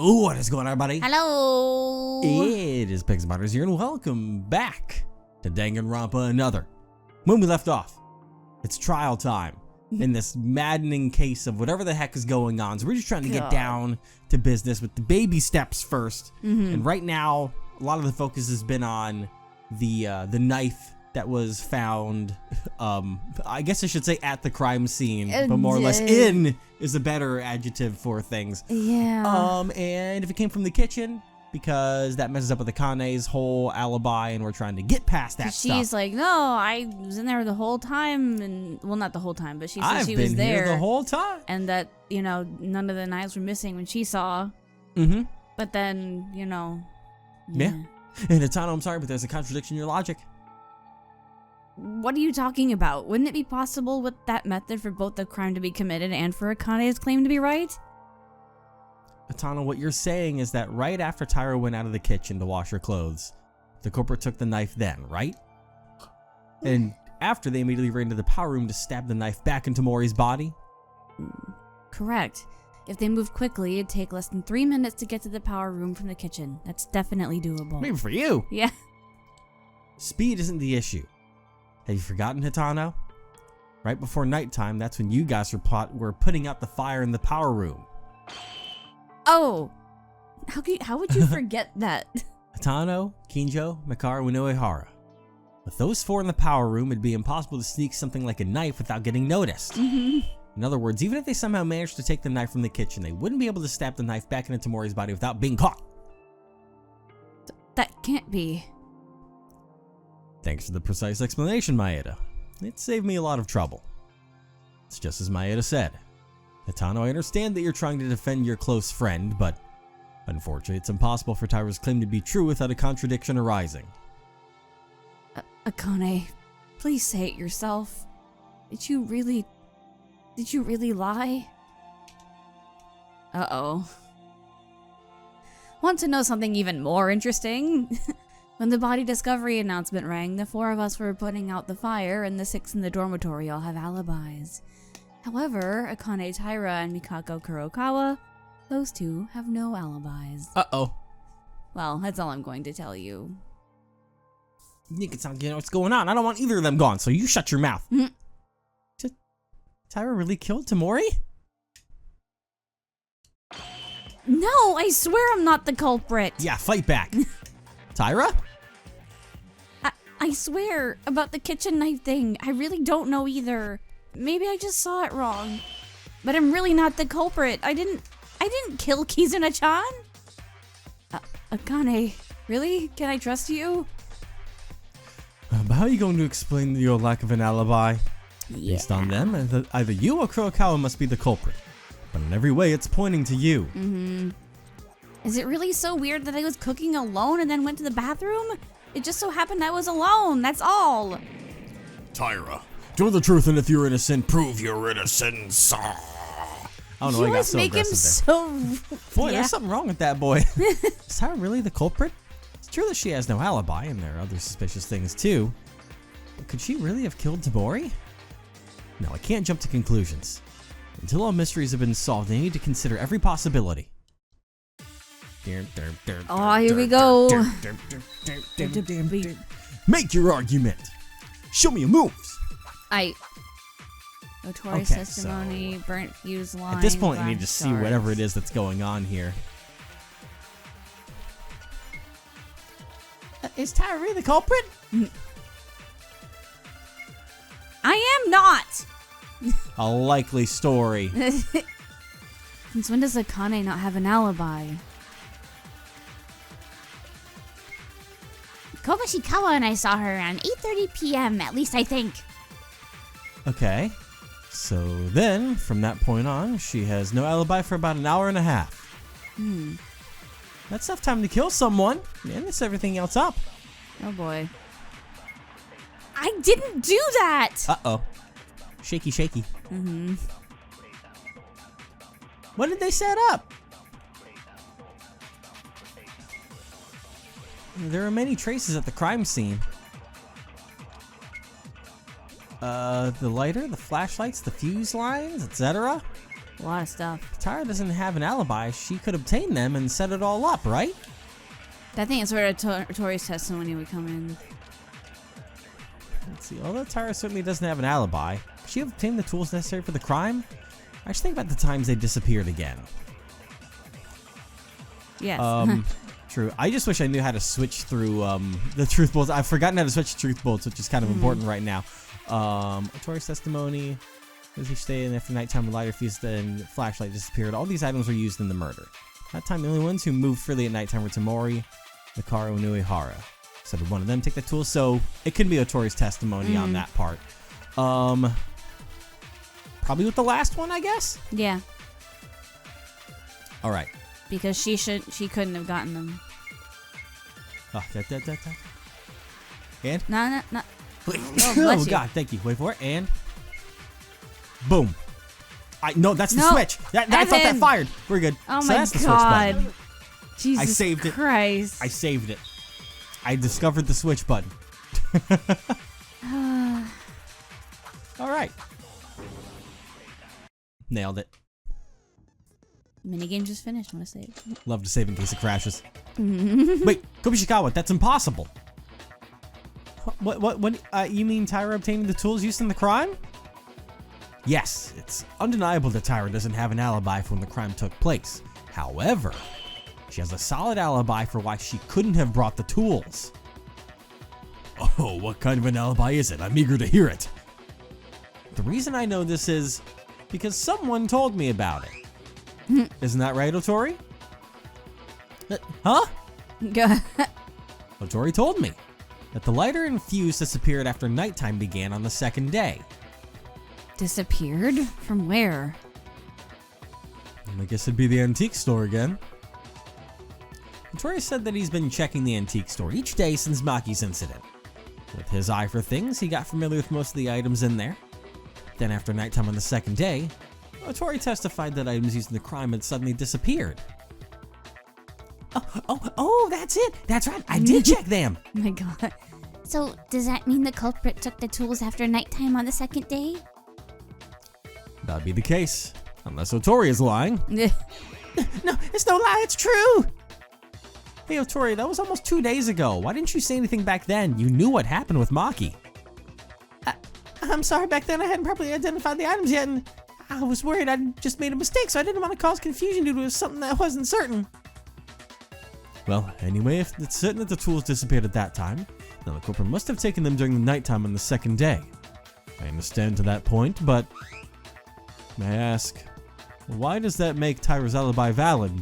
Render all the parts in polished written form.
What is going on, everybody? Hello. It is Pigs and Butters here, and welcome back to Danganronpa Another. When we left off, it's trial time in this maddening case of whatever the heck is going on. So we're just trying to get down to business with the baby steps first. And right now, a lot of the focus has been on the knife that was found, I guess I should say at the crime scene, but more or less in is a better adjective for things. Yeah. And if it came from the kitchen, because that messes up with Akane's whole alibi, and we're trying to get past that stuff. She's like, no, I was in there the whole time, and well, not the whole time, but she said she was there. I've been here the whole time. And that, you know, none of the knives were missing when she saw. But then, you know. Yeah. And Hatano, I'm sorry, but there's a contradiction in your logic. What are you talking about? Wouldn't it be possible with that method for both the crime to be committed and for Akane's claim to be right? Hatano, what you're saying is that right after Taira went out of the kitchen to wash her clothes, the culprit took the knife then, right? And after, they immediately ran to the power room to stab the knife back into Mori's body? Correct. If they moved quickly, it'd take less than 3 minutes to get to the power room from the kitchen. That's definitely doable. Maybe for you. Yeah. Speed isn't the issue. Have you forgotten, Hatano? Right before nighttime, that's when you guys were putting out the fire in the power room. Oh, how would you forget that? Hatano, Kinjo, Makaru, and Uehara. With those four in the power room, it'd be impossible to sneak something like a knife without getting noticed. In other words, even if they somehow managed to take the knife from the kitchen, they wouldn't be able to stab the knife back into Mori's body without being caught. That can't be. Thanks for the precise explanation, Maeda. It saved me a lot of trouble. It's just as Maeda said. Hatano, I understand that you're trying to defend your close friend, but unfortunately it's impossible for Taira's claim to be true without a contradiction arising. Akane, please say it yourself. Did you really lie? Uh-oh. Want to know something even more interesting? When the body discovery announcement rang, the four of us were putting out the fire, and the six in the dormitory all have alibis. However, Akane Taira and Mikako Kurokawa, those two have no alibis. Uh-oh. Well, that's all I'm going to tell you. You know what's going on. I don't want either of them gone, so you shut your mouth. Taira really killed Tamori? No, I swear I'm not the culprit. Yeah, fight back. Taira? I swear about the kitchen knife thing. I really don't know either. Maybe I just saw it wrong. But I'm really not the culprit. I didn't kill Kizuna-chan. Akane, really? Can I trust you? But how are you going to explain your lack of an alibi? Based on them, either you or Kurokawa must be the culprit. But in every way, it's pointing to you. Is it really so weird that I was cooking alone and then went to the bathroom? It just so happened I was alone, that's all. Taira, tell the truth, and if you're innocent, prove your innocence. I don't know, I got so aggressive there. Boy, there's something wrong with that boy. Is Taira really the culprit? It's true that she has no alibi, and there are other suspicious things too. But could she really have killed Tamori? No, I can't jump to conclusions. Until all mysteries have been solved, I need to consider every possibility. Oh, here we go. Make your argument. Show me your moves. Notorious testimony, burnt fuse line. At this point, you need to see whatever it is that's going on here. Is Taira really the culprit? I am not. A likely story. Since when does Akane not have an alibi? Kobashikawa and I saw her around 8:30 p.m. at least I think. Okay. So then, from that point on, she has no alibi for about an hour and a half. That's enough time to kill someone and mess everything else up. Oh boy. I didn't do that! Uh-oh. Shaky, shaky. What did they set up? There are many traces at the crime scene. The lighter, the flashlights, the fuse lines, etc. A lot of stuff. If Taira doesn't have an alibi, she could obtain them and set it all up, right? I think it's where Tori's testimony would come in. Let's see. Although Taira certainly doesn't have an alibi, could she obtain the tools necessary for the crime? I just think about the times they disappeared again. Yes. True. I just wish I knew how to switch through the truth bullets. I've forgotten how to switch truth bullets, which is kind of important right now. Tori's testimony. As he stayed in after nighttime with lighter fuse, then flashlight disappeared. All these items were used in the murder. That time, the only ones who moved freely at nighttime were Tamori, Mikaru, and Uehara. So did one of them take the tools? So it can be Otori's testimony on that part. Probably with the last one, I guess? Yeah. All right. Because she couldn't have gotten them. Oh, And? No. Oh, God, thank you. Wait for it. And boom. No, that's the switch. I thought that fired. We're good. Oh so my that's the God. switch button. Jesus I saved Christ. I saved it. I discovered the switch button. All right. Nailed it. Minigame just finished. I want to save. Love to save in case it crashes. Wait, Kubishikawa, that's impossible. What, you mean Taira obtaining the tools used in the crime? Yes, it's undeniable that Taira doesn't have an alibi for when the crime took place. However, she has a solid alibi for why she couldn't have brought the tools. Oh, what kind of an alibi is it? I'm eager to hear it. The reason I know this is because someone told me about it. Isn't that right, Otori? Huh? Otori told me that the lighter and fuse disappeared after nighttime began on the second day. Disappeared? From where? I guess it'd be the antique store again. Otori said that he's been checking the antique store each day since Maki's incident. With his eye for things, he got familiar with most of the items in there. Then after nighttime on the second day, Otori testified that items used in the crime had suddenly disappeared. Oh, that's it. That's right. I did check them. Oh my God. So, does that mean the culprit took the tools after nighttime on the second day? That'd be the case. Unless Otori is lying. No, It's no lie. It's true. Hey, Otori, that was almost 2 days ago. Why didn't you say anything back then? You knew what happened with Maki. I'm sorry, back then I hadn't properly identified the items yet, and I was worried I'd just made a mistake, so I didn't want to cause confusion due to something that wasn't certain. Well, anyway, if it's certain that the tools disappeared at that time, then the culprit must have taken them during the nighttime on the second day. I understand to that point, but may I ask, why does that make Taira's alibi valid?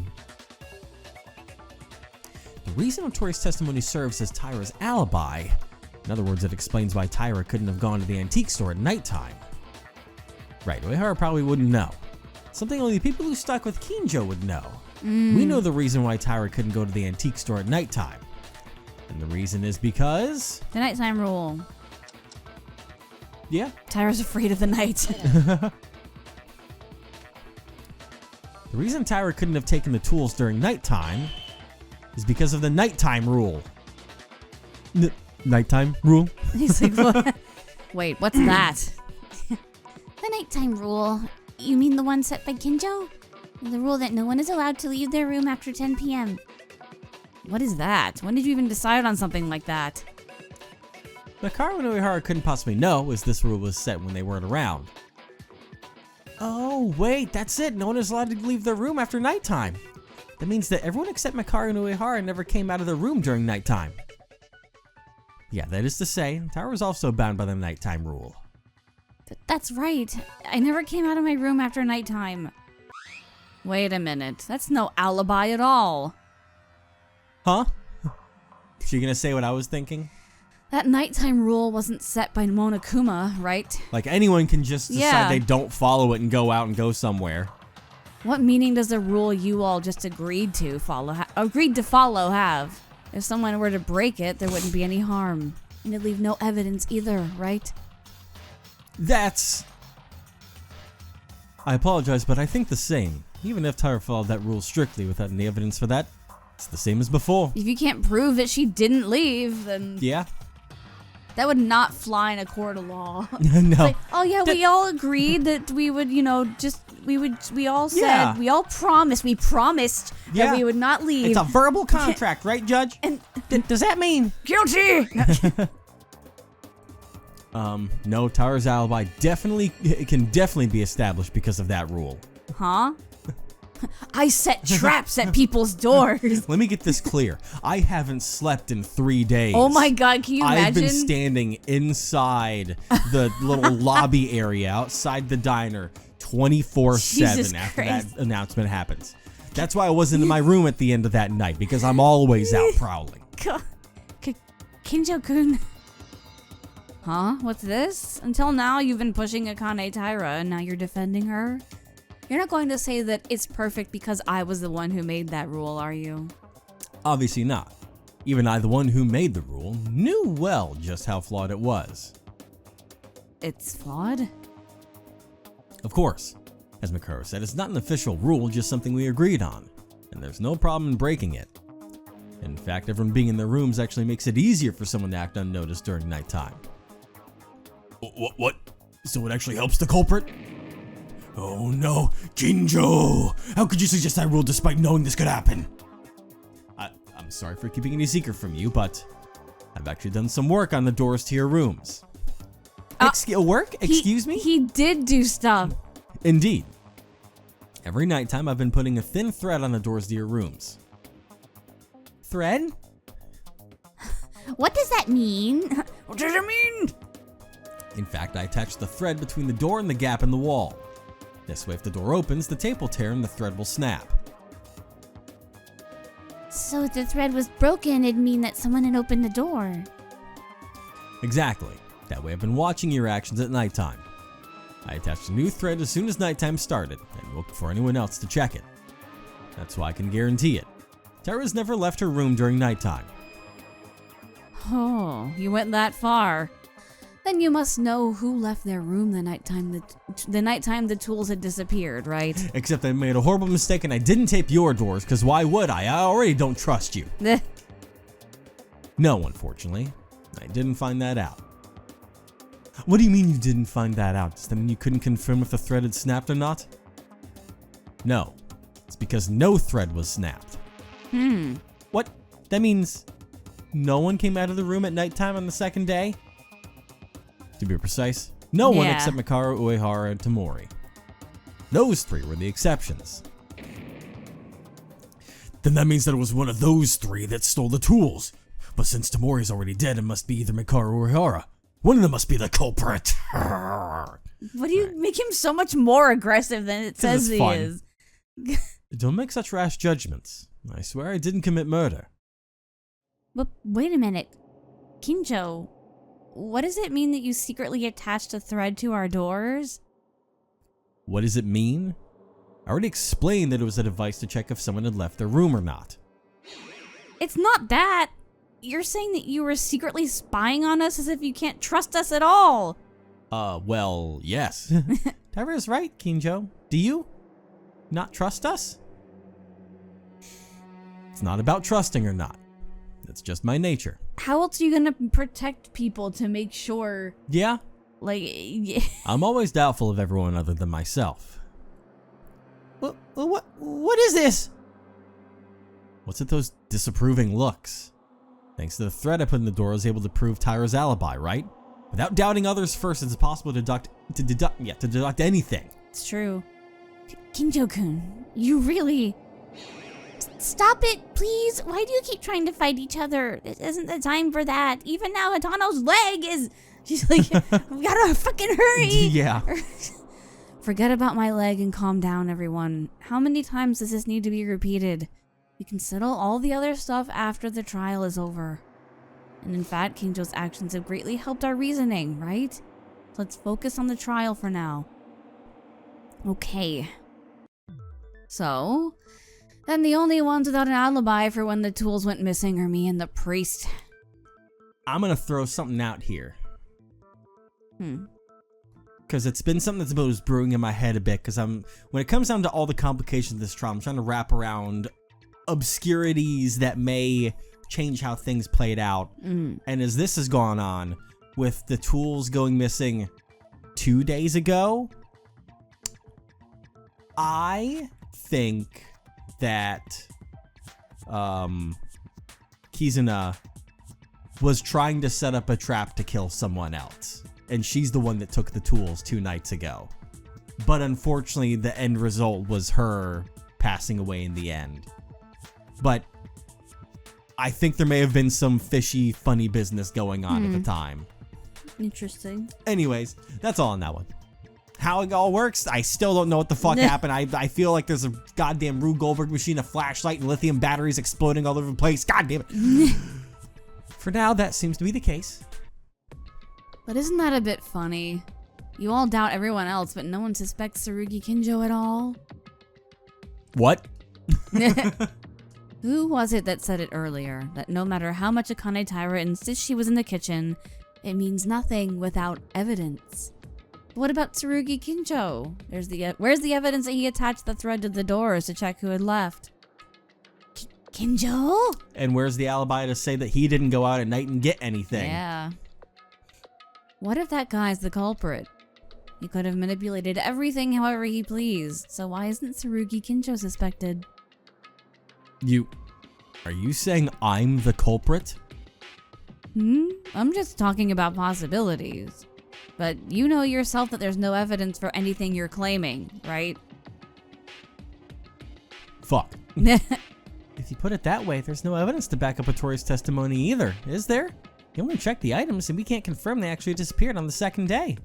The reason Otori's testimony serves as Taira's alibi, in other words, it explains why Taira couldn't have gone to the antique store at nighttime. Right, Uehara probably wouldn't know. Something only people who stuck with Kinjo would know. We know the reason why Taira couldn't go to the antique store at nighttime. And the reason is because... the nighttime rule. Yeah. Taira's afraid of the night. The reason Taira couldn't have taken the tools during nighttime is because of the nighttime rule. Nighttime rule? He's like, what? Wait, what's that? The nighttime rule. You mean the one set by Kinjo? The rule that no one is allowed to leave their room after 10 p.m. What is that? When did you even decide on something like that? Mikaru and Uehara couldn't possibly know, as this rule was set when they weren't around. Oh, wait, that's it. No one is allowed to leave their room after nighttime. That means that everyone except Mikaru and Uehara never came out of their room during nighttime. Yeah, that is to say, Taira was also bound by the nighttime rule. That's right. I never came out of my room after nighttime. Wait a minute. That's no alibi at all. Huh? She gonna say what I was thinking? That nighttime rule wasn't set by Monokuma, right? Like anyone can just decide Yeah. they don't follow it and go out and go somewhere. What meaning does the rule you all just agreed to follow have? If someone were to break it, there wouldn't be any harm. And it'd leave no evidence either, right? That's... I apologize, but I think the same. Even if Taira followed that rule strictly without any evidence for that, it's the same as before. If you can't prove that she didn't leave, then Yeah? that would not fly in a court of law. No. Like, oh yeah, we all agreed that we would, just we all said, Yeah. we all promised that Yeah. we would not leave. It's a verbal contract, right, Judge? And Does that mean? guilty. No, Taira's alibi can definitely be established because of that rule. Huh? I set traps at people's doors. Let me get this clear. I haven't slept in 3 days. Oh my god, can you imagine? I've been standing inside the little lobby area outside the diner 24/7 Jesus after Christ. that announcement happens. That's why I wasn't in my room at the end of that night, because I'm always out prowling. Kinjo-kun. Huh? What's this? Until now, you've been pushing Akane Taira, and now you're defending her? You're not going to say that it's perfect because I was the one who made that rule, are you? Obviously not. Even I, the one who made the rule, knew well just how flawed it was. It's flawed? Of course, as Mikaro said, it's not an official rule, just something we agreed on, and there's no problem in breaking it. In fact, everyone being in their rooms actually makes it easier for someone to act unnoticed during nighttime. What? So it actually helps the culprit? Oh no, Kinjo! How could you suggest that rule despite knowing this could happen? I'm sorry for keeping any secret from you, but I've actually done some work on the doors to your rooms. Work? Excuse me? He did do stuff. Indeed. Every nighttime I've been putting a thin thread on the doors to your rooms. Thread? What does that mean? What does it mean? In fact, I attached the thread between the door and the gap in the wall. This way, if the door opens, the tape will tear and the thread will snap. So if the thread was broken, it'd mean that someone had opened the door. Exactly. That way I've been watching your actions at nighttime. I attached a new thread as soon as nighttime started and looked for anyone else to check it. That's why I can guarantee it. Taira's never left her room during nighttime. Oh, you went that far. Then you must know who left their room the nighttime the tools had disappeared, right? Except I made a horrible mistake and I didn't tape your doors, because why would I? I already don't trust you. No, unfortunately. I didn't find that out. What do you mean you didn't find that out? Does that mean you couldn't confirm if the thread had snapped or not? No. It's because no thread was snapped. What? That means no one came out of the room at nighttime on the second day? To be precise, no one Yeah. except Mikaro, Uehara, and Tamori. Those three were the exceptions. Then that means that it was one of those three that stole the tools. But since Tamori's already dead, it must be either Mikaro or Uehara. One of them must be the culprit. What do you make him so much more aggressive than it says it's he fun. is? Don't make such rash judgments. I swear I didn't commit murder. But wait a minute. Kinjo, what does it mean that you secretly attached a thread to our doors? What does it mean? I already explained that it was a device to check if someone had left their room or not. It's not that. You're saying that you were secretly spying on us as if you can't trust us at all. Well, yes. Taira is right, Kinjo. Do you not trust us? It's not about trusting or not. It's just my nature. How else are you gonna protect people to make sure, Yeah, like, I'm always doubtful of everyone other than myself. What is this? What's with those disapproving looks? Thanks to the thread I put in the door, I was able to prove Taira's alibi, right? Without doubting others first, it's impossible to deduct anything. It's true. Kinjo-kun, you really... Stop it, please. Why do you keep trying to fight each other? This isn't the time for that. Even now, Atano's leg is... She's like, we gotta fucking hurry. Yeah. Forget about my leg and calm down, everyone. How many times does this need to be repeated? We can settle all the other stuff after the trial is over. And in fact, Kinjo's actions have greatly helped our reasoning, right? So let's focus on the trial for now. Okay. So, then the only ones without an alibi for when the tools went missing are me and the priest. I'm gonna throw something out here. Because it's been something that's been brewing in my head a bit, because when it comes down to all the complications of this trial, I'm trying to wrap around obscurities that may change how things played out. And as this has gone on, with the tools going missing 2 days ago, I think that Kizuna was trying to set up a trap to kill someone else, and she's the one that took the tools 2 nights ago. But unfortunately, the end result was her passing away in the end. But I think there may have been some fishy, funny business going on at the time. Interesting. Anyways, that's all on that one. How it all works, I still don't know what the fuck happened. I feel like there's a goddamn Rube Goldberg machine, a flashlight, and lithium batteries exploding all over the place. God damn it. For now, that seems to be the case. But isn't that a bit funny? You all doubt everyone else, but no one suspects Tsurugi Kinjo at all? What? Who was it that said it earlier? That no matter how much Akane Taira insists she was in the kitchen, it means nothing without evidence. But what about Tsurugi Kinjo? Where's the evidence that he attached the thread to the doors to check who had left? Kinjo? And where's the alibi to say that he didn't go out at night and get anything? Yeah. What if that guy's the culprit? He could have manipulated everything however he pleased, so why isn't Tsurugi Kinjo suspected? Are you saying I'm the culprit? I'm just talking about possibilities. But you know yourself that there's no evidence for anything you're claiming, right? Fuck. If you put it that way, there's no evidence to back up Otori's testimony either, is there? You only checked the items and we can't confirm they actually disappeared on the second day.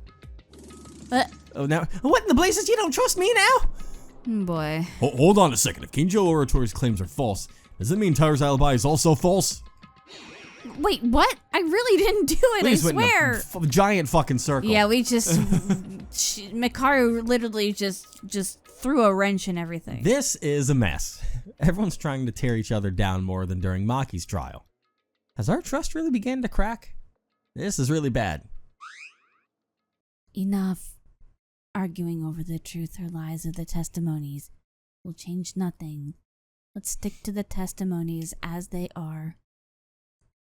Oh, now, what in the blazes? You don't trust me now? Boy. Hold on a second. If Kinjo or Otori's claims are false, does that mean Taira's alibi is also false? Wait, what? I really didn't do it, We I just went in a swear. giant fucking circle. Yeah, we just... Mikaru literally just threw a wrench in everything. This is a mess. Everyone's trying to tear each other down more than during Maki's trial. Has our trust really begun to crack? This is really bad. Enough. Arguing over the truth or lies of the testimonies will change nothing. Let's stick to the testimonies as they are.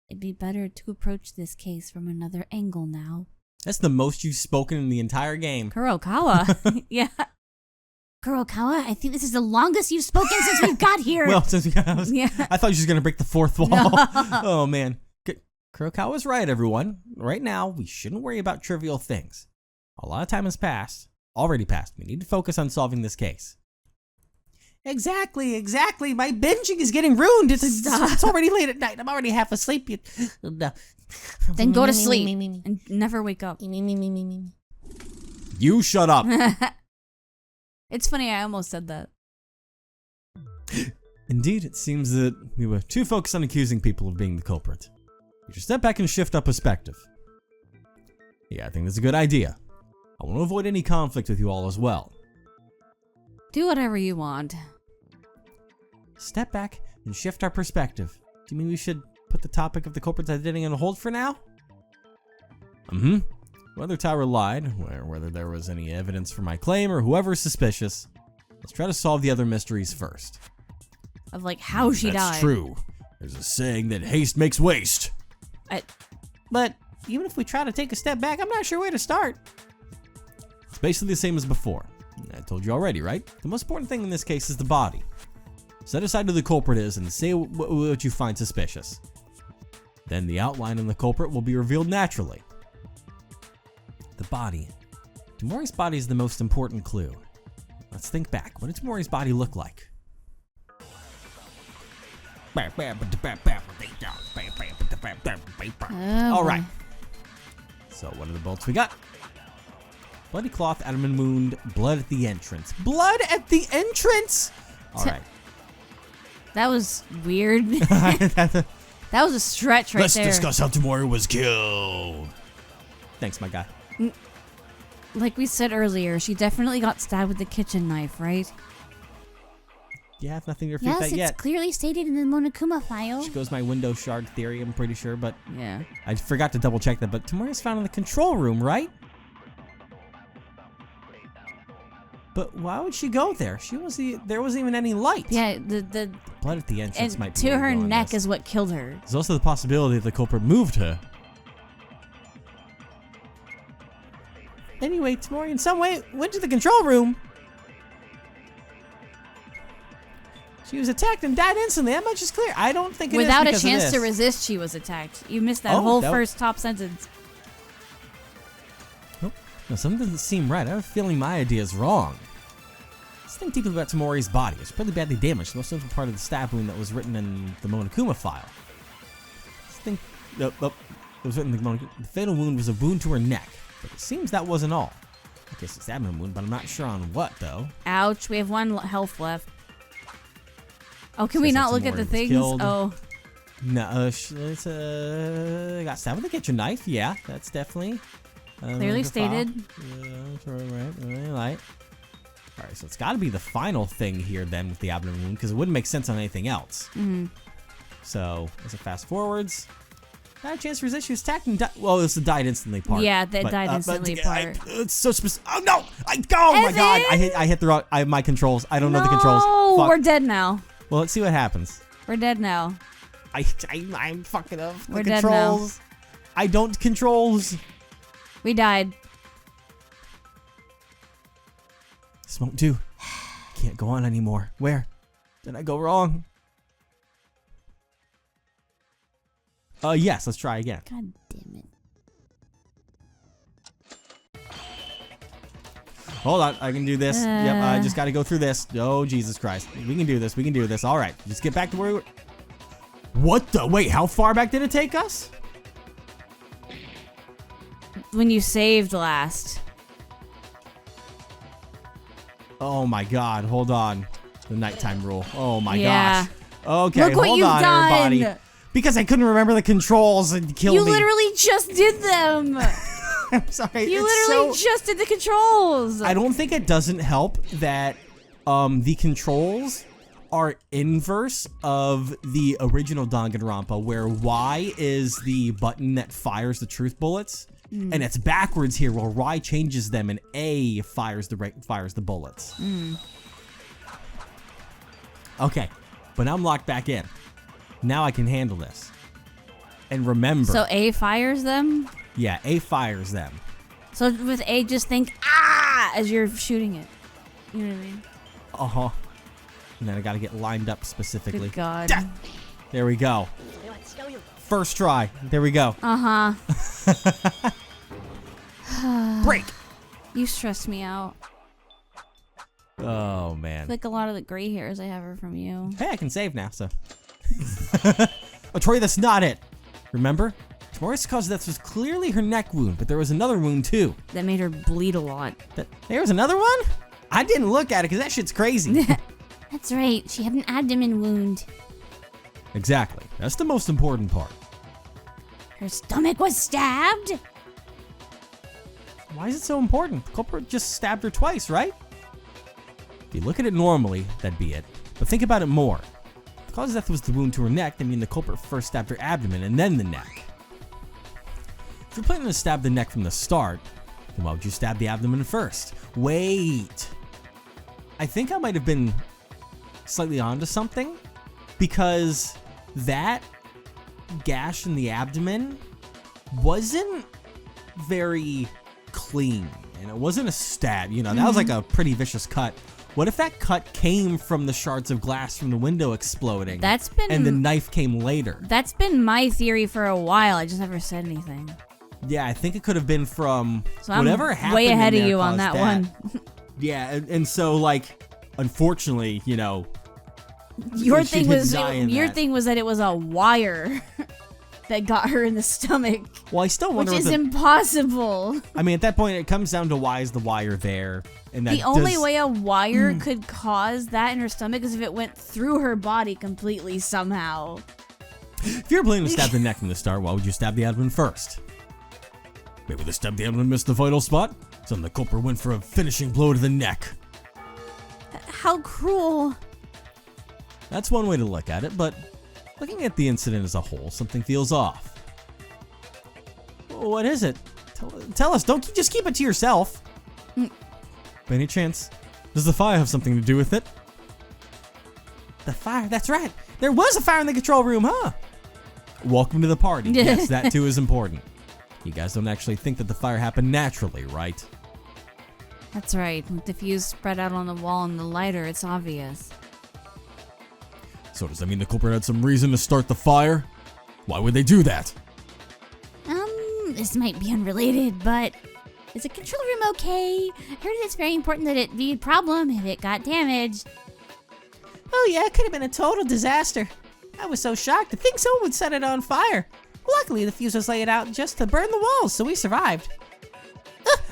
It'd be better to approach this case from another angle now. That's the most you've spoken in the entire game. Kurokawa. Yeah. Kurokawa, I think this is the longest you've spoken since we've got here. Well, since Yeah. I thought you were just going to break the fourth wall. No. Oh, man. Kurokawa's right, everyone. Right now, we shouldn't worry about trivial things. A lot of time has passed. Already passed. We need to focus on solving this case. Exactly. My binging is getting ruined. It's already late at night. I'm already half asleep. Then go to sleep and never wake up. You shut up. It's funny, I almost said that. Indeed, it seems that we were too focused on accusing people of being the culprit. We should step back and shift our perspective. Yeah, I think that's a good idea. I want to avoid any conflict with you all as well. Do whatever you want. Step back and shift our perspective. Do you mean we should put the topic of the culprit's identity on hold for now? Whether Taira lied, or whether there was any evidence for my claim, or whoever's suspicious, let's try to solve the other mysteries first. Of like how she died. That's true. There's a saying that haste makes waste. But even if we try to take a step back, I'm not sure where to start. It's basically the same as before. I told you already, right? The most important thing in this case is the body. Set aside who the culprit is and say what you find suspicious. Then the outline of the culprit will be revealed naturally. The body. Tamori's body is the most important clue. Let's think back. What did Tamori's body look like? Alright. So what are the bolts we got? Bloody cloth, adamant wound, blood at the entrance. Blood at the entrance?! Alright. That was weird. That was a stretch right Let's there. discuss how Tamori was killed. Thanks, my guy. Like we said earlier, she definitely got stabbed with the kitchen knife, right? You have nothing to refute Yes, that it's yet. clearly stated in the Monokuma file. Which goes my window shard theory, I'm pretty sure, but Yeah. I forgot to double check that. But Tamori's found in the control room, right? But why would she go there? There wasn't even any light. Yeah, the Blood at the entrance and might be to where her we're going neck this. is what killed her. There's also the possibility that the culprit moved her. Anyway, Tamori in some way went to the control room. She was attacked and died instantly. That much is clear. I don't think it Without a is because chance of to this. resist, she was attacked. You missed that whole that- first top sentence. Nope. No, something doesn't seem right. I have a feeling my idea is wrong. Let's think deeply about Tamori's body. It's pretty badly damaged. The most notable part of the stab wound that was written in the Monokuma file. Let's think. Nope. It was written in the Monokuma. The fatal wound was a wound to her neck, but it seems that wasn't all. I guess it's abdomen wound, but I'm not sure on what though. Ouch, we have 1 health left. Oh, can we Says not that look at Tamori the was things? killed. Oh, No, it's got stabbed with a kitchen knife. Yeah, that's definitely clearly stated. Right. All right, so it's got to be the final thing here then with the abdomen wound because it wouldn't make sense on anything else. So as it fast forwards, not a chance to resist. She was attacked and died. Well, it's the died instantly part. Yeah, that But, died instantly part. It's so specific. Oh no! Oh my god! I hit the wrong. I have my controls. I don't know the controls. No, Fuck. we're dead now. Well, let's see what happens. We're dead now. I'm fucking up. The We're dead now. controls. I don't controls. We died. This won't do. Can't go on anymore. Where did I go wrong? Yes. Let's try again. God damn it. Hold on. I can do this. Yep. I just got to go through this. Oh Jesus Christ. We can do this. We can do this. All right. Just get back to where we were. What the? Wait. How far back did it take us? When you saved last. Oh my God. Hold on. The nighttime rule. Oh my Yeah. gosh. Okay. Look what hold you've on, done. everybody. Because I couldn't remember the controls and killed You me. literally just did them. I'm sorry. You it's literally so- just did the controls. I don't think it doesn't help that the controls are inverse of the original Danganronpa, where Y is the button that fires the truth bullets, and it's backwards here, where Y changes them and A fires the bullets. Okay, but now I'm locked back in. Now I can handle this. And remember, So A fires them? yeah, A fires them. So with A, just think, ah, as you're shooting it. You know what I mean? Uh-huh. And then I gotta get lined up specifically. Good God. Da- There we go. First try. There we go. Uh-huh. Break. You stressed me out. Oh, man. Like a lot of the gray hairs I have are from you. Hey, I can save now, so. Oh, Tori, that's not it. Remember? Tamori's cause of death was clearly her neck wound, but there was another wound, too. That made her bleed a lot. There was another one? I didn't look at it, because that shit's crazy. That's right. She had an abdomen wound. Exactly. That's the most important part. Her stomach was stabbed. Why is it so important? The culprit just stabbed her twice, right? If you look at it normally, that'd be it. But think about it more. The cause of death was the wound to her neck. That means the culprit first stabbed her abdomen and then the neck. If you're planning to stab the neck from the start, then why would you stab the abdomen first? Wait. I think I might have been slightly onto something, because that gash in the abdomen wasn't very clean, and it wasn't a stab, you know, that was like a pretty vicious cut. What if that cut came from the shards of glass from the window exploding? That's been- and the knife came later. That's been my theory for a while. I just never said anything. Yeah, I think it could have been from So I'm whatever happened way ahead in of there you on caused that one. Yeah, and so like, unfortunately, you know, Your she thing didn't was die in your that. thing was that it was a wire that got her in the stomach, Well, I still wonder. which is what the- impossible. I mean, at that point, it comes down to why is the wire there, and that The only does- way a wire could cause that in her stomach is if it went through her body completely somehow. If you're planning to stab the neck from the start, why would you stab the abdomen first? Maybe the stab the abdomen missed the vital spot, so then the culprit went for a finishing blow to the neck. How cruel. That's one way to look at it, but looking at the incident as a whole, something feels off. What is it? Tell us. Don't just keep it to yourself. By any chance, does the fire have something to do with it? The fire? That's right. There was a fire in the control room, huh? Welcome to the party. Yes, that too is important. You guys don't actually think that the fire happened naturally, right? That's right. With the fuse spread out on the wall and the lighter, it's obvious. So does that mean the culprit had some reason to start the fire? Why would they do that? This might be unrelated, but is the control room okay? I heard it's very important that it be a problem if it got damaged. Oh yeah, it could have been a total disaster. I was so shocked to think someone would set it on fire. Luckily, the fuse was laid out just to burn the walls, so we survived.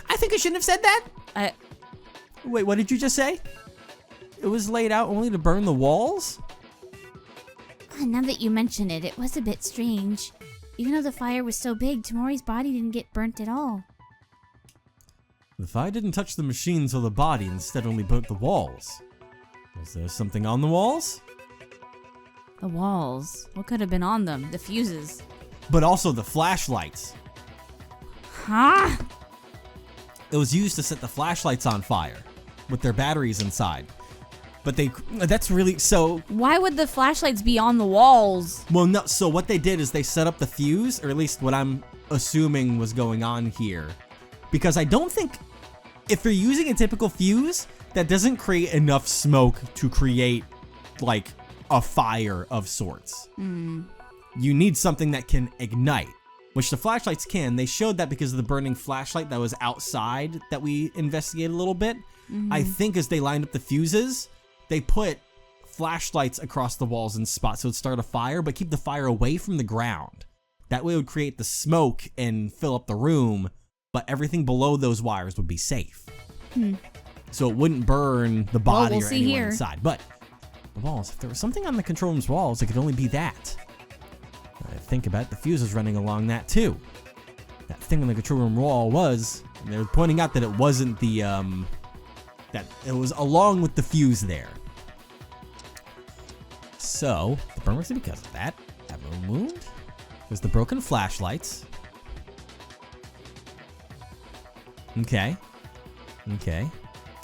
I think I shouldn't have said that. Wait, what did you just say? It was laid out only to burn the walls? Now that you mention it, it was a bit strange. Even though the fire was so big, Tamori's body didn't get burnt at all. The fire didn't touch the machines or the body, instead only burnt the walls. Was there something on the walls? The walls. What could have been on them? The fuses. But also the flashlights. Huh? It was used to set the flashlights on fire, with their batteries inside. But that's really, so... Why would the flashlights be on the walls? Well, no, so what they did is they set up the fuse, or at least what I'm assuming was going on here. Because I don't think, if they're using a typical fuse, that doesn't create enough smoke to create, like, a fire of sorts. You need something that can ignite, which the flashlights can. They showed that because of the burning flashlight that was outside that we investigated a little bit. I think as they lined up the fuses, they put flashlights across the walls in spots so it'd start a fire, but keep the fire away from the ground. That way it would create the smoke and fill up the room, but everything below those wires would be safe. So it wouldn't burn the body we'll or see anyone here. inside. But the walls, if there was something on the control room's walls, it could only be that. I think about it, the fuse was running along that too. That thing on the control room wall was, and they were pointing out that it wasn't the, that it was along with the fuse there. So, the burn was because of that. Abnormal wound. There's the broken flashlights. Okay.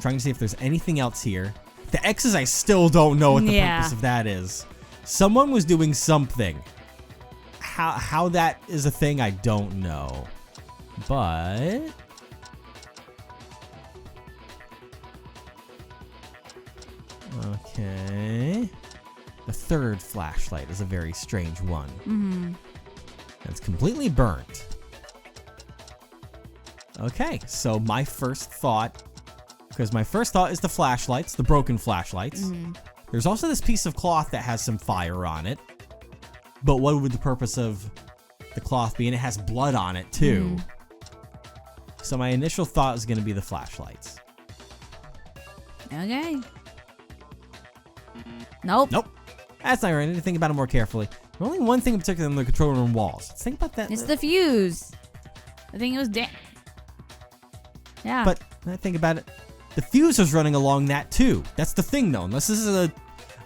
Trying to see if there's anything else here. The X's, I still don't know what the purpose of that is. Someone was doing something. How that is a thing, I don't know. But... okay. The third flashlight is a very strange one. It's completely burnt. Okay, so my first thought, because my first thought is the flashlights, the broken flashlights. There's also this piece of cloth that has some fire on it. But what would the purpose of the cloth be? And it has blood on it too. So my initial thought is going to be the flashlights. Okay. Nope. That's not right. I need to think about it more carefully. There's only one thing in particular on the control room walls. Let's think about that. It's the fuse. I think it was yeah. But when I think about it, the fuse was running along that too. That's the thing though. Unless this is a,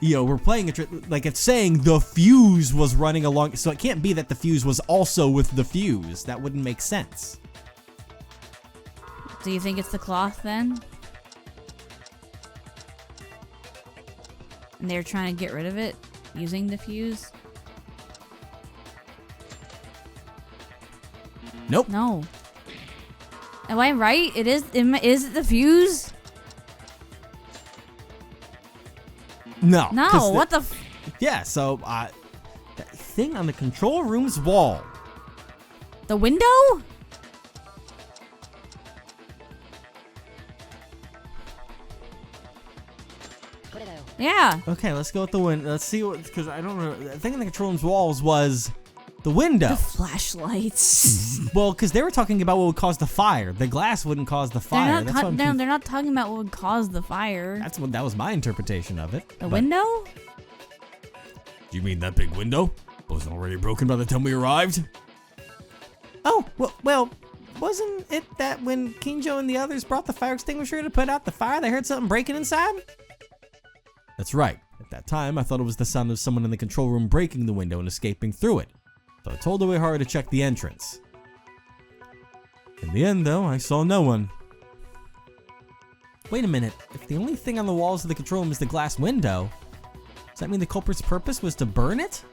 we're playing it like it's saying the fuse was running along. So it can't be that the fuse was also with the fuse. That wouldn't make sense. Do you think it's the cloth then? And they're trying to get rid of it using the fuse? Nope. No. Am I right? It is it the fuse? No. No, what the yeah, so that thing on the control room's wall. The window? Yeah. Okay, let's go with the window. Let's see what, because I don't know. The thing on the control room's walls was the window. The flashlights. Well, because they were talking about what would cause the fire. The glass wouldn't cause the fire. They're not talking about what would cause the fire. That was my interpretation of it. The window? You mean that big window wasn't already broken by the time we arrived? Oh, well, wasn't it that when Kinjo and the others brought the fire extinguisher to put out the fire, they heard something breaking inside? That's right. At that time, I thought it was the sound of someone in the control room breaking the window and escaping through it. So I told the way hard to check the entrance. In the end, though, I saw no one. Wait a minute. If the only thing on the walls of the control room is the glass window, does that mean the culprit's purpose was to burn it?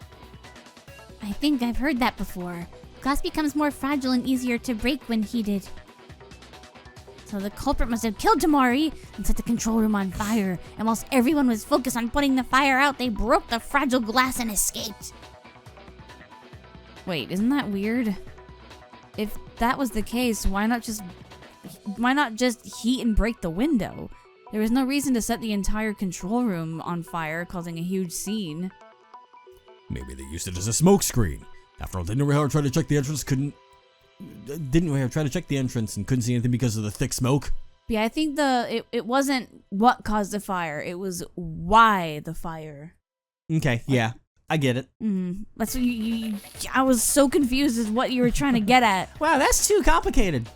I think I've heard that before. Glass becomes more fragile and easier to break when heated. So the culprit must have killed Tamari and set the control room on fire. And whilst everyone was focused on putting the fire out, they broke the fragile glass and escaped. Wait, isn't that weird? If that was the case, why not just heat and break the window? There was no reason to set the entire control room on fire, causing a huge scene. Maybe they used it as a smoke screen. After all, didn't we try to check the entrance? And couldn't see anything because of the thick smoke? Yeah, I think it wasn't what caused the fire. It was why the fire. Okay, yeah, I get it. That's what I was so confused as what you were trying to get at. Wow, that's too complicated.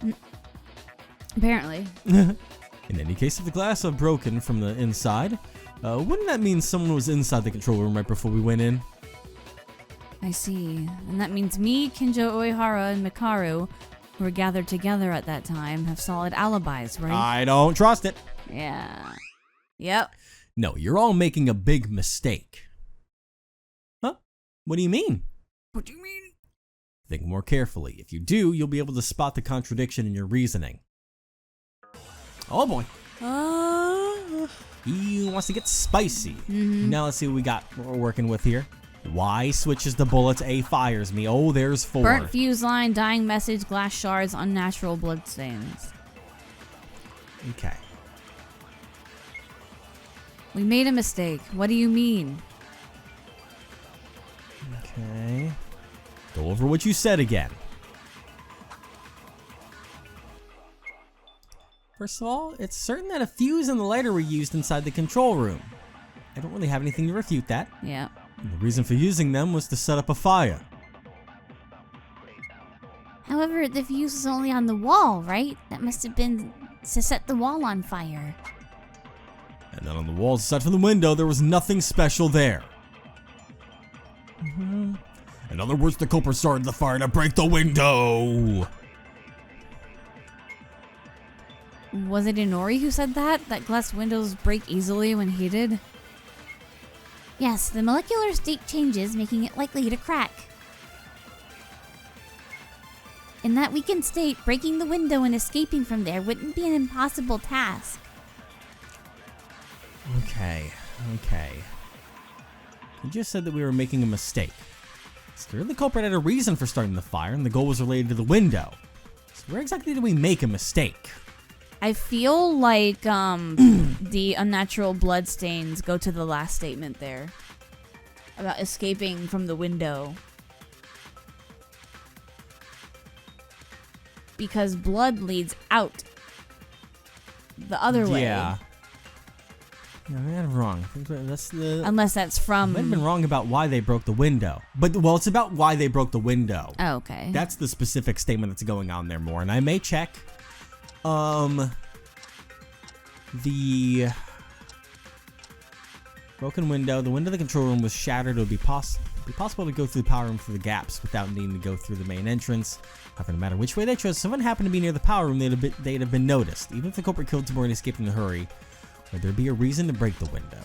Apparently. In any case, if the glass are broken from the inside, wouldn't that mean someone was inside the control room right before we went in? I see. And that means me, Kinjo, Uehara, and Mikaru, who were gathered together at that time, have solid alibis, right? I don't trust it. Yeah. Yep. No, you're all making a big mistake. Huh? What do you mean? What do you mean? Think more carefully. If you do, you'll be able to spot the contradiction in your reasoning. Oh boy. He wants to get spicy. Now let's see what we got. What we're working with here. Y switches the bullets, A fires me. Oh, there's 4. Burnt fuse line, dying message, glass shards, unnatural blood stains. Okay. We made a mistake. What do you mean? Okay. Go over what you said again. First of all, it's certain that a fuse and the lighter were used inside the control room. I don't really have anything to refute that. Yeah. The reason for using them was to set up a fire. However, the fuse was only on the wall, right? That must have been to set the wall on fire. And then on the walls aside from the window, there was nothing special there. In other words, the culprit started the fire to break the window. Was it Inori who said that? That glass windows break easily when heated? Yes, the molecular state changes, making it likely to crack. In that weakened state, breaking the window and escaping from there wouldn't be an impossible task. Okay. You just said that we were making a mistake. So the culprit had a reason for starting the fire, and the goal was related to the window. So where exactly did we make a mistake? I feel like the unnatural blood stains go to the last statement there. About escaping from the window. Because blood leads out the other way. Yeah. No, I'm wrong. That's the... Unless that's from... I might have been wrong about why they broke the window. But, well, it's about why they broke the window. Oh, okay. That's the specific statement that's going on there more. And I may check... the broken window. The window of the control room was shattered. It would be possible to go through the power room through the gaps without needing to go through the main entrance. However, no matter which way they chose, if someone happened to be near the power room, they'd have been noticed. Even if the culprit killed Tamori and escaped in a hurry, would there be a reason to break the window?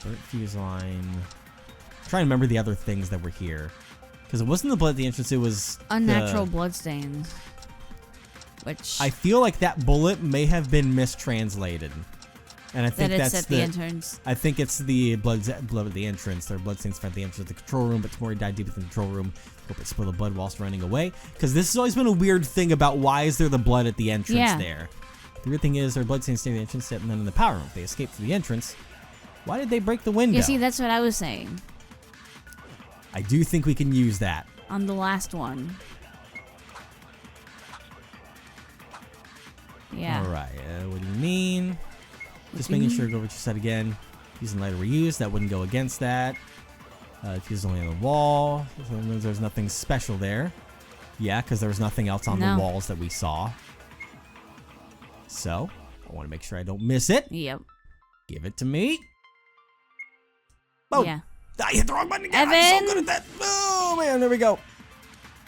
Burnt fuse line. I'm trying to remember the other things that were here. Because it wasn't the blood at the entrance, it was unnatural blood stains. Which I feel like that bullet may have been mistranslated, and I think that's at the entrance. I think it's the blood at the entrance. There are blood stains at the entrance of the control room, but Tamori died deep within the control room. Hope it spilled the blood whilst running away. Because this has always been a weird thing about why is there the blood at the entrance there. The weird thing is there are blood stains near the entrance, and then in the power room they escaped through the entrance. Why did they break the window? You see, that's what I was saying. I do think we can use that on the last one. Yeah. All right. What do you mean? Just making sure to go what you said again. Using lighter reuse, that wouldn't go against that. Fuse only on the wall. So that means there's nothing special there. Yeah, because there was nothing else on the walls that we saw. So, I want to make sure I don't miss it. Yep. Give it to me. Oh, yeah. I hit the wrong button again. Evan. I'm so good at that. Oh, man, there we go.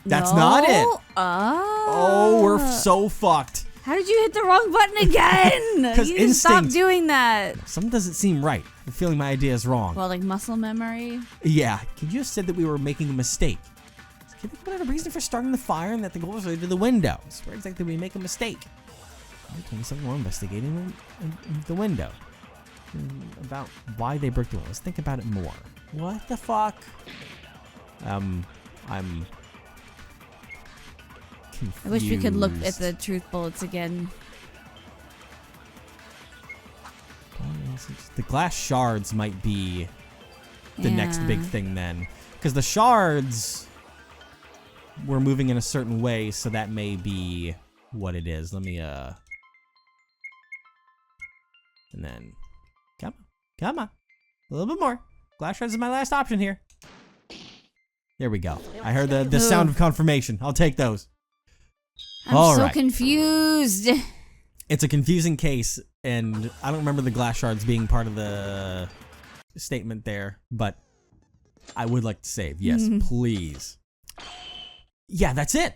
That's not it. Oh, we're so fucked. How did you hit the wrong button again? Because you need to stop doing that. Something doesn't seem right. I'm feeling my idea is wrong. Well, like muscle memory? Yeah. You just said that we were making a mistake. Can you think about a reason for starting the fire and that the goal was related to the window? So where exactly did we make a mistake? 27, we're investigating the window. About why they broke the window. Let's think about it more. What the fuck? I'm confused. I wish we could look at the truth bullets again. The glass shards might be the next Yeah. big thing then. Because the shards were moving in a certain way, so that may be what it is. Let me, And then, come on. A little bit more. Glass shards is my last option here. There we go. I heard the sound of confirmation. I'll take those. I'm All so right. confused. It's a confusing case, and I don't remember the glass shards being part of the statement there, but I would like to save. Yes, please. Yeah, that's it.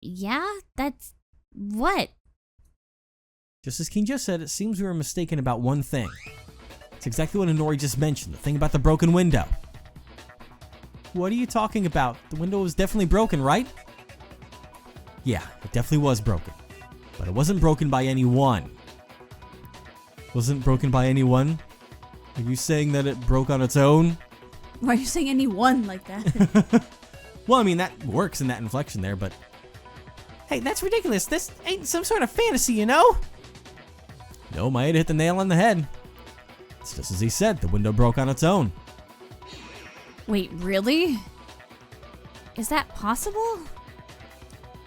Yeah? That's what? Just as Kinjo said, it seems we were mistaken about one thing. It's exactly what Inori just mentioned, the thing about the broken window. What are you talking about? The window was definitely broken, right? Yeah, it definitely was broken. But it wasn't broken by anyone. Wasn't broken by anyone? Are you saying that it broke on its own? Why are you saying anyone like that? Well, I mean, that works in that inflection there, but... Hey, that's ridiculous. This ain't some sort of fantasy, you know? No, Maeda hit the nail on the head. It's just as he said, the window broke on its own. Wait, really? Is that possible?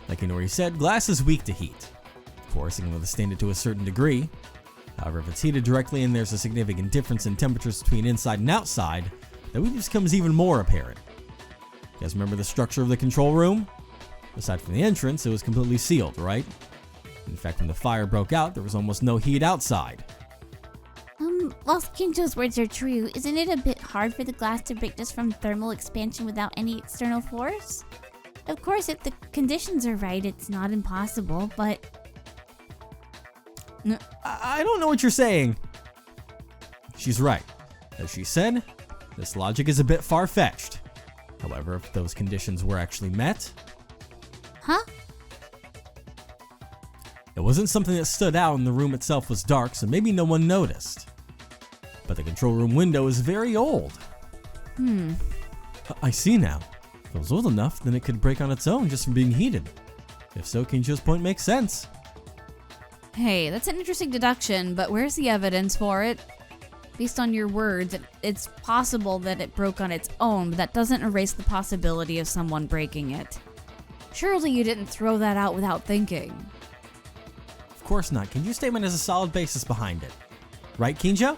Like Inori said, glass is weak to heat. Of course, it can withstand it to a certain degree. However, if it's heated directly and there's a significant difference in temperatures between inside and outside, the weakness becomes even more apparent. You guys remember the structure of the control room? Aside from the entrance, it was completely sealed, right? In fact, when the fire broke out, there was almost no heat outside. While Kinjo's words are true, isn't it a bit hard for the glass to break just from thermal expansion without any external force? Of course, if the conditions are right, it's not impossible, but... I don't know what you're saying. She's right. As she said, this logic is a bit far-fetched. However, if those conditions were actually met, Huh? it wasn't something that stood out and the room itself was dark, so maybe no one noticed. But the control room window is very old. I see now. If it was old enough, then it could break on its own just from being heated. If so, Kinjo's point makes sense. Hey, that's an interesting deduction, but where's the evidence for it? Based on your words, it's possible that it broke on its own, but that doesn't erase the possibility of someone breaking it. Surely you didn't throw that out without thinking. Of course not. Kinjo's statement has a solid basis behind it. Right, Kinjo?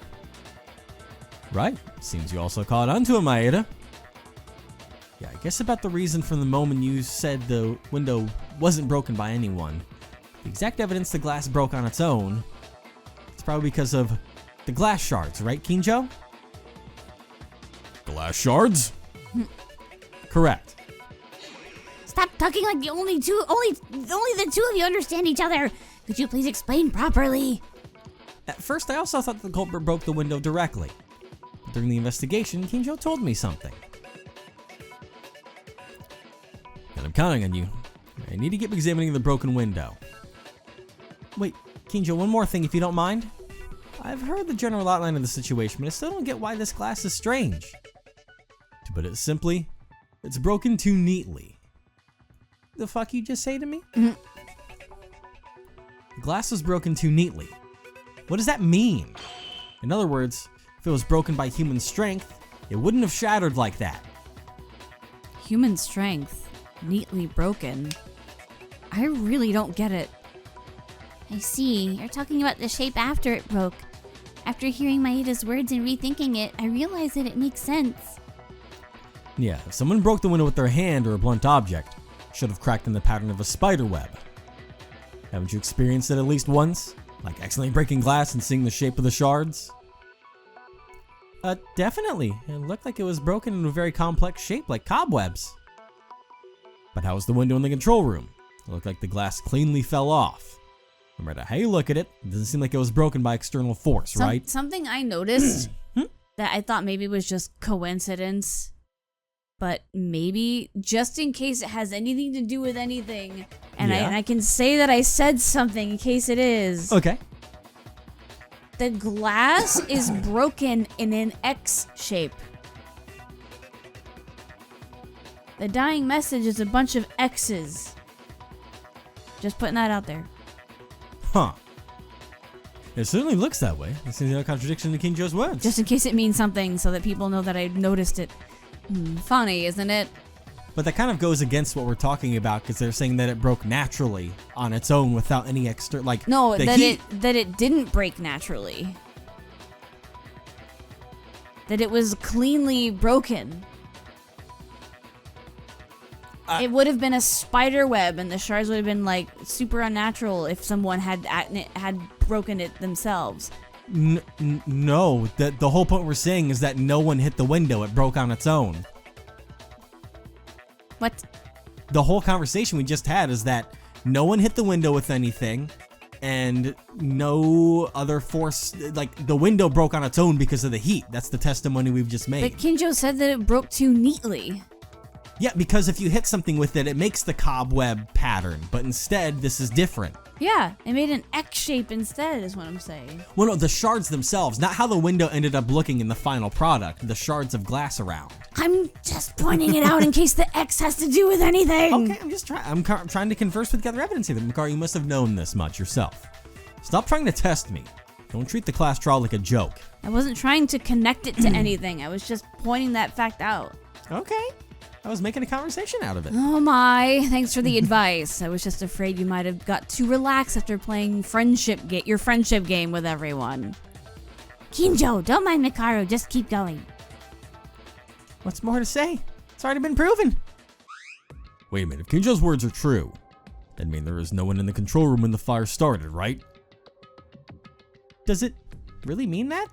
Right. Seems you also caught on to it, Maeda. Yeah, I guess about the reason from the moment you said the window wasn't broken by anyone. The exact evidence the glass broke on its own, it's probably because of the glass shards, right, Kinjo? Glass shards? Correct. Stop talking like only the two of you understand each other. Could you please explain properly? At first, I also thought the culprit broke the window directly. But during the investigation, Kinjo told me something. And I'm counting on you. I need to keep examining the broken window. Wait, Kinjo, one more thing if you don't mind. I've heard the general outline of the situation, but I still don't get why this glass is strange. To put it simply, it's broken too neatly. The fuck you just say to me? The glass was broken too neatly. What does that mean? In other words, if it was broken by human strength, it wouldn't have shattered like that. Human strength, neatly broken. I really don't get it. I see. You're talking about the shape after it broke. After hearing Maeda's words and rethinking it, I realized that it makes sense. Yeah, if someone broke the window with their hand or a blunt object, it should have cracked in the pattern of a spider web. Haven't you experienced it at least once? Like accidentally breaking glass and seeing the shape of the shards? Definitely. It looked like it was broken in a very complex shape, like cobwebs. But how was the window in the control room? It looked like the glass cleanly fell off. No matter how you look at it, it doesn't seem like it was broken by external force, right? Something I noticed that I thought maybe was just coincidence, but maybe just in case it has anything to do with anything, And, Yeah. I can say that I said something in case it is. Okay. The glass is broken in an X shape. The dying message is a bunch of X's. Just putting that out there. Huh. It certainly looks that way. This is a contradiction to Kinjo's words. Just in case it means something so that people know that I noticed it. Funny, isn't it? But that kind of goes against what we're talking about because they're saying that it broke naturally on its own without any extra, like, No, the that heat. it didn't break naturally. That it was cleanly broken. It would have been a spider web, and the shards would have been like super unnatural if someone had broken it themselves. No, the whole point we're saying is that no one hit the window. It broke on its own. What? The whole conversation we just had is that no one hit the window with anything, and no other force, like the window broke on its own because of the heat. That's the testimony we've just made. But Kinjo said that it broke too neatly. Yeah, because if you hit something with it, it makes the cobweb pattern, but instead, this is different. Yeah, it made an X shape instead, is what I'm saying. Well, no, the shards themselves, not how the window ended up looking in the final product, the shards of glass around. I'm just pointing it out in case the X has to do with anything. Okay, I'm just trying. I'm trying to converse with gather evidence here. Makar, you must have known this much yourself. Stop trying to test me. Don't treat the class trial like a joke. I wasn't trying to connect it to anything. I was just pointing that fact out. Okay. I was making a conversation out of it. Oh my, thanks for the advice. I was just afraid you might have got too relaxed after playing your friendship game with everyone. Kinjo, don't mind Mikaru, just keep going. What's more to say? It's already been proven. Wait a minute, if Kinjo's words are true, that'd mean there was no one in the control room when the fire started, right? Does it really mean that?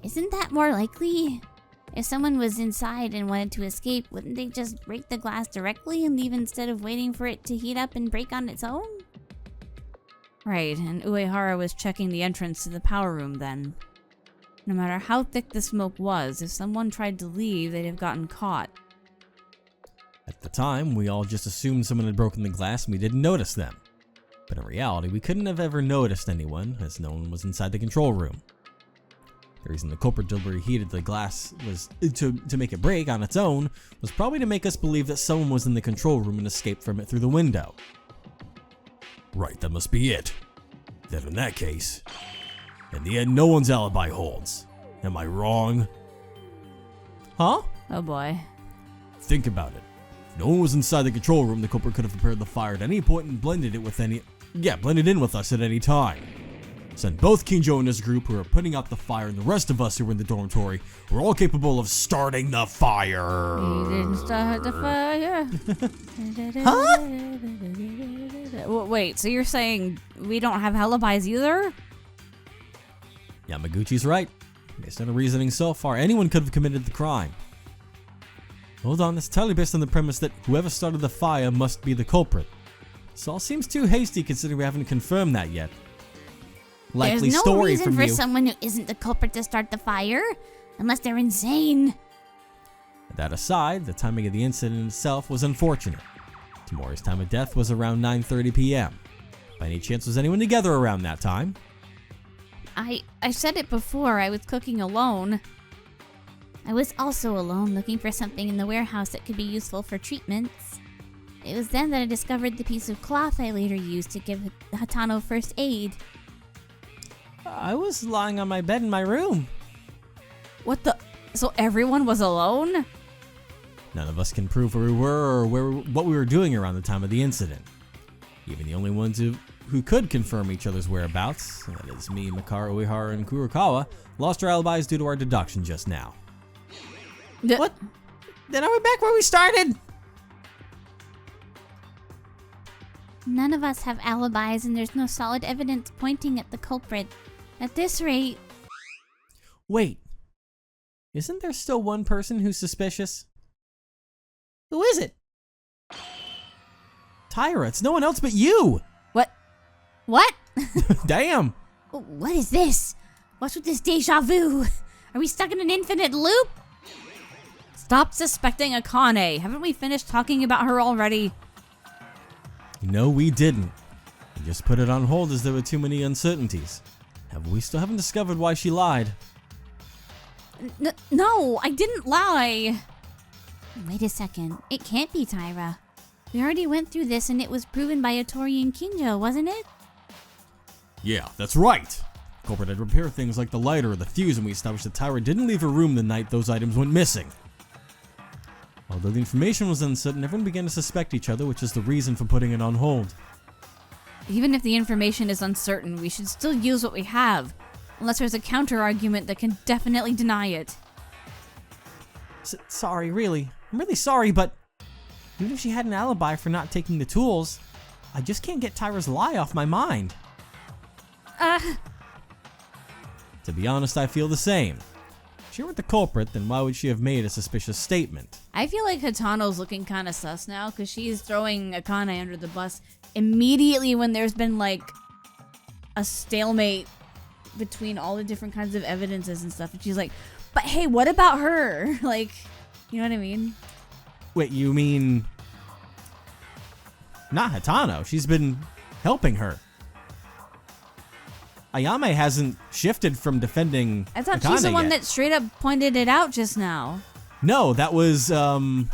Isn't that more likely? If someone was inside and wanted to escape, wouldn't they just break the glass directly and leave instead of waiting for it to heat up and break on its own? Right, and Uehara was checking the entrance to the power room then. No matter how thick the smoke was, if someone tried to leave, they'd have gotten caught. At the time, we all just assumed someone had broken the glass and we didn't notice them. But in reality, we couldn't have ever noticed anyone, as no one was inside the control room. The reason the culprit deliberately heated the glass was to make it break on its own was probably to make us believe that someone was in the control room and escaped from it through the window. Right, that must be it. Then in that case, in the end, no one's alibi holds. Am I wrong? Huh? Oh boy. Think about it. If no one was inside the control room, the culprit could have prepared the fire at any point and blended in with us at any time. Send both Kinjo and his group who are putting out the fire and the rest of us who were in the dormitory were all capable of starting the fire. He didn't start the fire. Wait, so you're saying we don't have alibis either? Yamaguchi's right. Based on the reasoning so far, anyone could have committed the crime. Hold on, it's entirely based on the premise that whoever started the fire must be the culprit. This all seems too hasty considering we haven't confirmed that yet. Likely There's no story reason from for you. someone who isn't the culprit to start the fire, unless they're insane. That aside, the timing of the incident itself was unfortunate. Tamori's time of death was around 9:30 p.m. By any chance was anyone together around that time? I said it before, I was cooking alone. I was also alone looking for something in the warehouse that could be useful for treatments. It was then that I discovered the piece of cloth I later used to give Hatano first aid. I was lying on my bed in my room. What the? So everyone was alone? None of us can prove where we were or what we were doing around the time of the incident. Even the only ones who could confirm each other's whereabouts, that is me, Mikaru, Uehara, and Kurokawa, lost our alibis due to our deduction just now. What? Then are we back where we started? None of us have alibis and there's no solid evidence pointing at the culprit. At this rate... Wait. Isn't there still one person who's suspicious? Who is it? Taira, it's no one else but you! What? Damn! What is this? What's with this deja vu? Are we stuck in an infinite loop? Stop suspecting Akane. Haven't we finished talking about her already? No, we didn't. We just put it on hold as there were too many uncertainties. We still haven't discovered why she lied. No, I didn't lie. Wait a second. It can't be Taira. We already went through this and it was proven by Otori and Kinjo, wasn't it? Yeah, that's right. Culprit had repaired things like the lighter or the fuse, and we established that Taira didn't leave her room the night those items went missing. Although the information was uncertain, everyone began to suspect each other, which is the reason for putting it on hold. Even if the information is uncertain, we should still use what we have. Unless there's a counter-argument that can definitely deny it. Sorry, really. I'm really sorry, but even if she had an alibi for not taking the tools, I just can't get Taira's lie off my mind. To be honest, I feel the same. If she weren't the culprit, then why would she have made a suspicious statement? I feel like Hatano's looking kind of sus now because she's throwing Akane under the bus immediately when there's been like a stalemate between all the different kinds of evidences and stuff. And she's like, but hey, what about her? Like, you know what I mean? Wait, you mean... not Hatano. She's been helping her. Ayame hasn't shifted from defending I thought Akane she's the one yet. that straight up pointed it out just now. No, that was Haru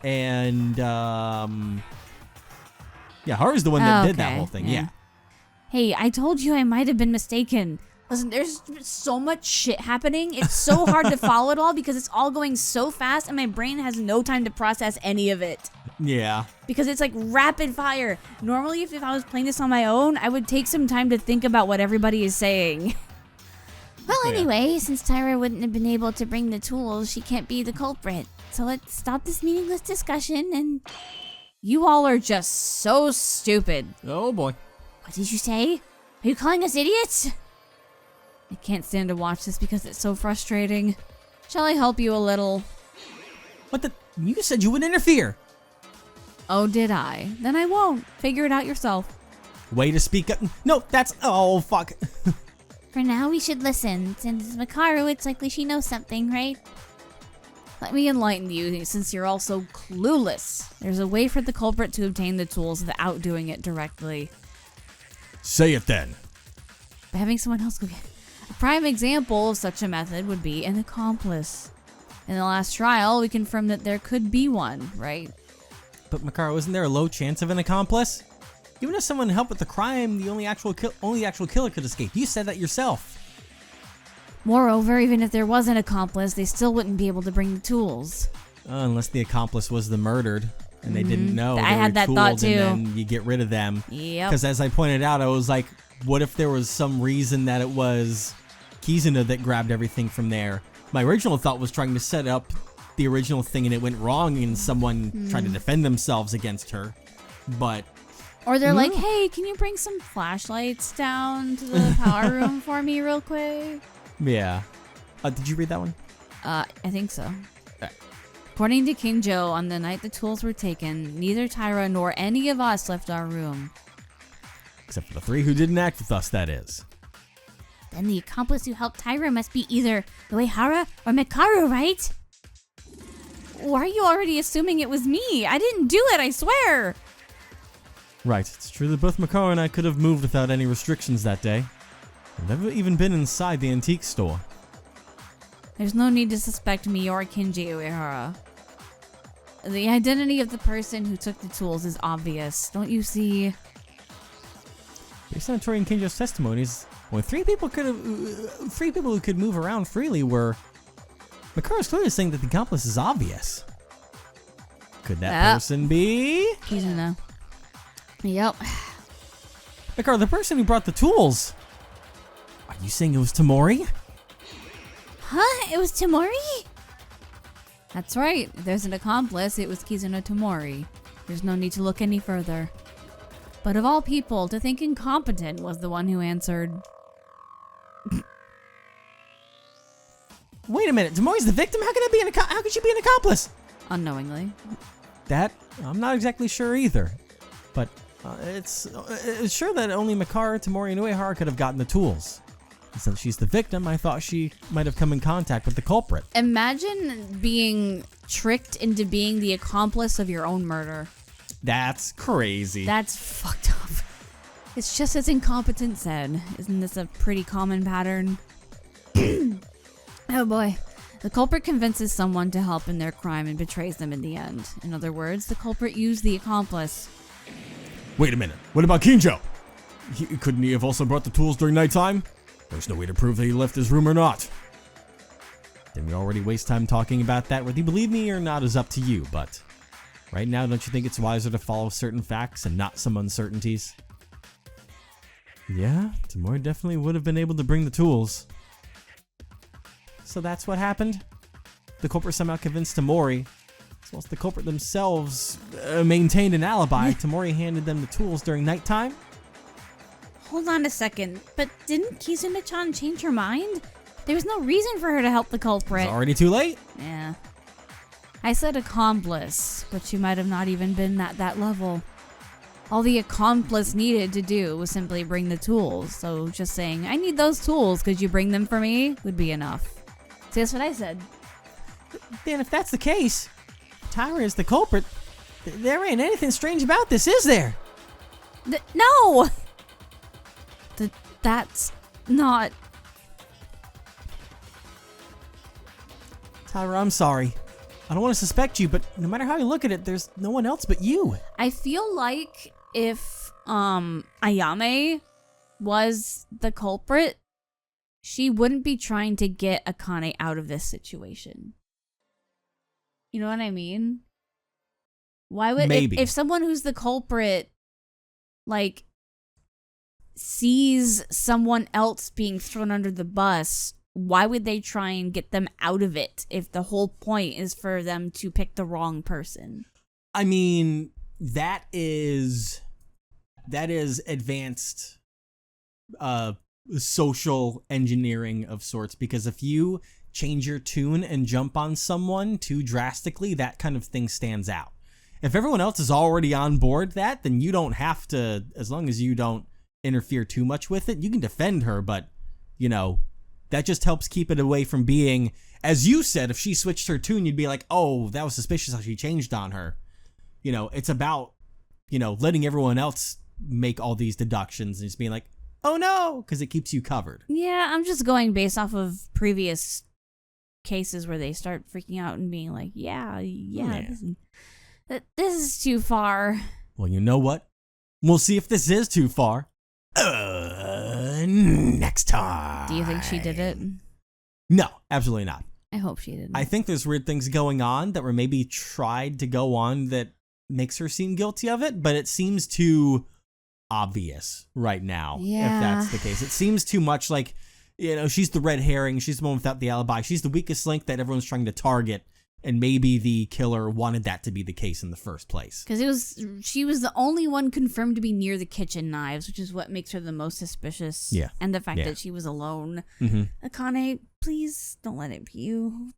and yeah, Haru's the one that did that Okay, whole thing. yeah. Yeah. Hey, I told you I might have been mistaken. Listen, there's so much shit happening. It's so hard to follow it all because it's all going so fast and my brain has no time to process any of it. Yeah. Because it's like rapid fire. Normally, if I was playing this on my own, I would take some time to think about what everybody is saying. Well, Yeah. anyway, since Taira wouldn't have been able to bring the tools, she can't be the culprit. So let's stop this meaningless discussion and... You all are just so stupid. Oh boy. What did you say? Are you calling us idiots? I can't stand to watch this because it's so frustrating. Shall I help you a little? What the? You said you wouldn't interfere. Oh, did I? Then I won't. Figure it out yourself. Way to speak up. No, that's... oh, fuck. For now, we should listen. Since it's Makaru, it's likely she knows something, right? Let me enlighten you, since you're all so clueless. There's a way for the culprit to obtain the tools without doing it directly. Say it then. By having someone else go get it. A prime example of such a method would be an accomplice. In the last trial, we confirmed that there could be one, right? But Makaru, isn't there a low chance of an accomplice? Even if someone helped with the crime, the only actual killer could escape. You said that yourself. Moreover, even if there was an accomplice, they still wouldn't be able to bring the tools. Unless the accomplice was the murdered and they didn't know. I They had were that thought, tooled, too. And then you get rid of them. Yep. Because as I pointed out, I was like, what if there was some reason that it was Kizuna that grabbed everything from there? My original thought was trying to set up the original thing and it went wrong and someone tried to defend themselves against her. But Or they're like, hey, can you bring some flashlights down to the power room for me real quick? yeah. Did you read that one? I think so. According to Kinjo, on the night the tools were taken, neither Taira nor any of us left our room. Except for the three who didn't act with us, that is. Then the accomplice who helped Taira must be either Uehara or Makaru, right? Why are you already assuming it was me? I didn't do it, I swear! Right, it's true that both Makaru and I could have moved without any restrictions that day. I've never even been inside the antique store. There's no need to suspect me or Kinji Uehara. The identity of the person who took the tools is obvious. Don't you see? Based on Tori and Kinjo's testimonies, only three people who could move around freely were... Makaru's clearly saying that the accomplice is obvious. Could that person be... Kizuna. Yep. Makaru, the person who brought the tools. Are you saying it was Tamori? Huh? It was Tamori? That's right. If there's an accomplice, it was Kizuna Tamori. There's no need to look any further. But of all people, to think incompetent was the one who answered. Wait a minute. Tamori's the victim? How could she be an accomplice? Unknowingly. That, I'm not exactly sure either. But it's sure that only Makaru, Tamori, and Uehara could have gotten the tools. And since she's the victim, I thought she might have come in contact with the culprit. Imagine being tricked into being the accomplice of your own murder. That's crazy. That's fucked up. It's just as incompetent said. Isn't this a pretty common pattern? Oh boy. The culprit convinces someone to help in their crime and betrays them in the end. In other words, the culprit used the accomplice. Wait a minute. What about Kinjo? Couldn't he have also brought the tools during nighttime? There's no way to prove that he left his room or not. Did we already waste time talking about that? Whether you believe me or not is up to you, but right now, don't you think it's wiser to follow certain facts and not some uncertainties? Yeah, Tamori definitely would have been able to bring the tools. So that's what happened? The culprit somehow convinced Tamori. So whilst the culprit themselves maintained an alibi, Tamori handed them the tools during nighttime? Hold on a second, but didn't Kizuna-chan change her mind? There was no reason for her to help the culprit. It's already too late? Yeah. I said accomplice, but she might have not even been at that level. All the accomplice needed to do was simply bring the tools, so just saying, I need those tools, could you bring them for me, would be enough. See, that's what I said. Then if that's the case, Taira is the culprit. There ain't anything strange about this, is there? No! That's not... Taira, I'm sorry. I don't want to suspect you, but no matter how you look at it, there's no one else but you. I feel like if Ayame was the culprit, she wouldn't be trying to get Akane out of this situation. You know what I mean? Why would Maybe. If someone who's the culprit like sees someone else being thrown under the bus, why would they try and get them out of it if the whole point is for them to pick the wrong person? I mean, that is advanced social engineering of sorts, because if you change your tune and jump on someone too drastically, that kind of thing stands out. If everyone else is already on board that, then you don't have to, as long as you don't interfere too much with it, you can defend her, but, you know, that just helps keep it away from being, as you said, if she switched her tune, you'd be like, oh, that was suspicious how she changed on her. You know, it's about, you know, letting everyone else make all these deductions and just being like, oh no, because it keeps you covered. Yeah, I'm just going based off of previous cases where they start freaking out and being like, yeah. This is too far. Well, you know what? We'll see if this is too far. Next time. Do you think she did it? No, absolutely not. I hope she didn't. I think there's weird things going on that were maybe tried to go on that makes her seem guilty of it, but it seems too obvious right now, if that's the case. It seems too much like, you know, she's the red herring, she's the one without the alibi, she's the weakest link that everyone's trying to target, and maybe the killer wanted that to be the case in the first place. Because she was the only one confirmed to be near the kitchen knives, which is what makes her the most suspicious. Yeah. And the fact that she was alone. Mm-hmm. Akane, please don't let it be you.